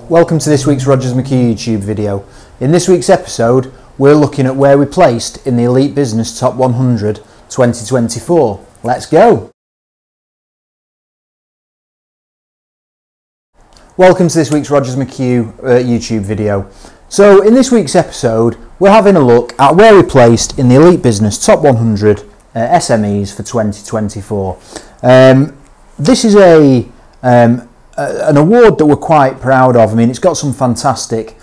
Welcome to this week's Rogers Mchugh YouTube video. In this week's episode, we're looking at where we placed in the Elite Business Top 100 2024. Let's go! Welcome to this week's Rogers Mchugh YouTube video. So in this week's episode, we're having a look at where we placed in the Elite Business Top 100 SMEs for 2024. This is an award that we're quite proud of. I mean, it's got some fantastic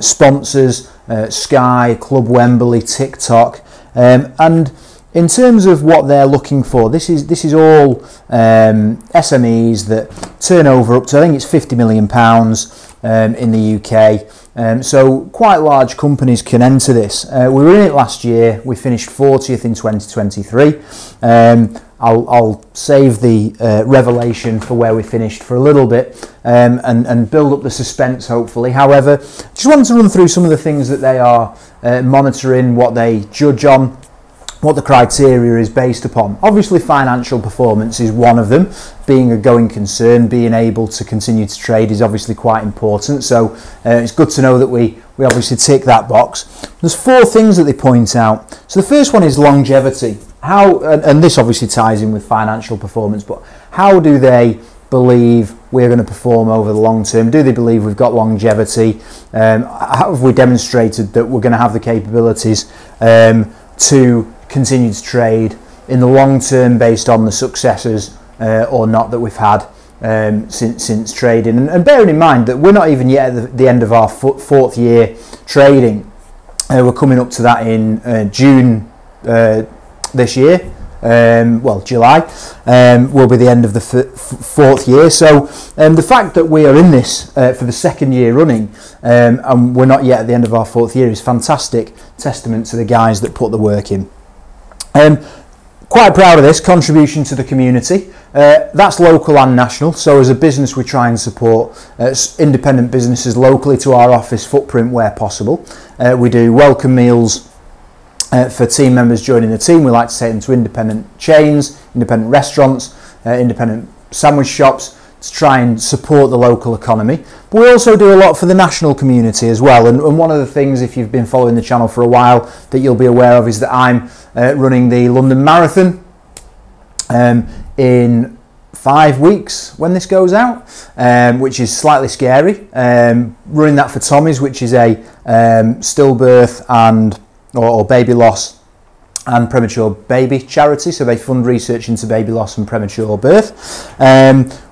sponsors, Sky, Club Wembley, TikTok, and in terms of what they're looking for, this is all SMEs that turn over up to, I think it's £50 million in the UK. So quite large companies can enter this. We were in it last year. We finished 40th in 2023. I'll save the revelation for where we finished for a little bit and build up the suspense, hopefully. However, just wanted to run through some of the things that they are monitoring, what they judge on, what the criteria is based upon. Obviously, financial performance is one of them. Being a going concern, being able to continue to trade is obviously quite important. So it's good to know that we obviously tick that box. There's 4 things that they point out. So the first one is longevity. How, and this obviously ties in with financial performance, but how do they believe we're going to perform over the long term? Do they believe we've got longevity? How have we demonstrated that we're going to have the capabilities to continue to trade in the long term based on the successes or not that we've had since trading? And bearing in mind that we're not even yet at the end of our 4th year trading. We're coming up to that in June this year. July will be the end of the 4th year. So the fact that we are in this for the 2nd year running and we're not yet at the end of our 4th year is fantastic testament to the guys that put the work in. Quite proud of this contribution to the community. That's local and national. So as a business, we try and support independent businesses locally to our office footprint where possible. We do welcome meals for team members joining the team. We like to take them to independent chains, independent restaurants, independent sandwich shops to try and support the local economy. But we also do a lot for the national community as well. And one of the things, if you've been following the channel for a while, that you'll be aware of is that I'm running the London Marathon in 5 weeks when this goes out, which is slightly scary. Running that for Tommy's, which is a stillbirth and or baby loss and premature baby charity, so they fund research into baby loss and premature birth.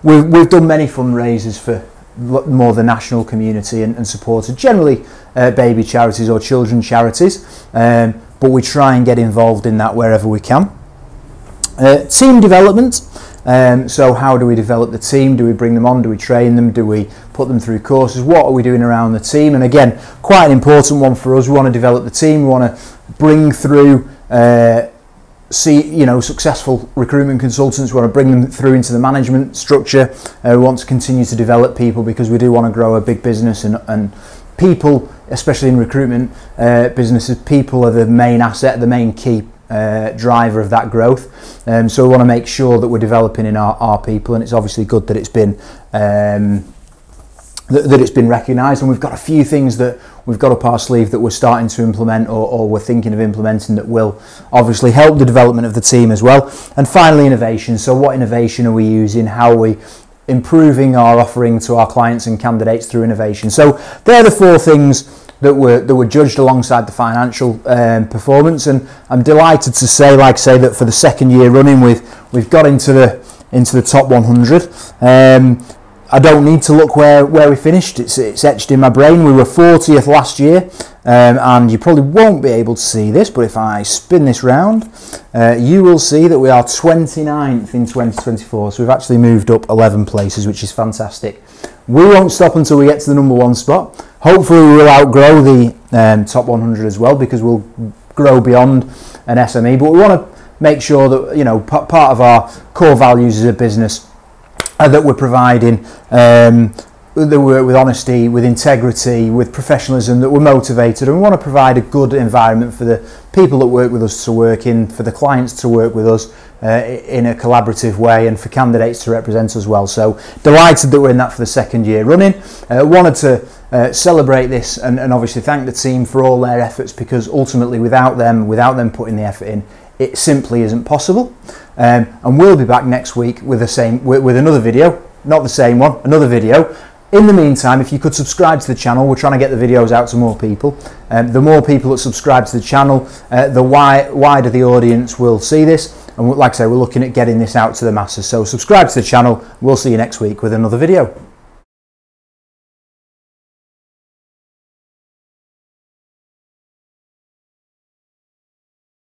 We've done many fundraisers for more the national community and supported generally baby charities or children charities, but we try and get involved in that wherever we can. Team development. So how do we develop the team? Do we bring them on? Do we train them? Do we put them through courses? What are we doing around the team? And again, quite an important one for us. We want to develop the team. We want to bring through successful recruitment consultants. We want to bring them through into the management structure. We want to continue to develop people because we do want to grow a big business, and people, especially in recruitment businesses, people are the main asset, the main key driver of that growth. So we want to make sure that we're developing in our people, and it's obviously good that it's been recognised. And we've got a few things that we've got up our sleeve that we're starting to implement or we're thinking of implementing that will obviously help the development of the team as well. And finally, innovation. So what innovation are we using? How are we improving our offering to our clients and candidates through innovation? So they're the 4 things that were judged alongside the financial performance, and I'm delighted to say, like I say, that for the 2nd year running, we've got into the top 100. I don't need to look where we finished. It's etched in my brain. We were 40th last year, and you probably won't be able to see this, but if I spin this round, you will see that we are 29th in 2024. So we've actually moved up 11 places, which is fantastic. We won't stop until we get to the number 1 spot. Hopefully we will outgrow the top 100 as well, because we'll grow beyond an SME. But we want to make sure that part of our core values as a business that we're providing they work with honesty, with integrity, with professionalism, that we're motivated, and we want to provide a good environment for the people that work with us to work in, for the clients to work with us in a collaborative way, and for candidates to represent us well. So delighted that we're in that for the second year running. Wanted to celebrate this and obviously thank the team for all their efforts, because ultimately without them putting the effort in, it simply isn't possible. And we'll be back next week with another video, not the same one, another video. In the meantime, if you could subscribe to the channel, we're trying to get the videos out to more people. The more people that subscribe to the channel, the wider the audience will see this. And like I say, we're looking at getting this out to the masses. So subscribe to the channel. We'll see you next week with another video.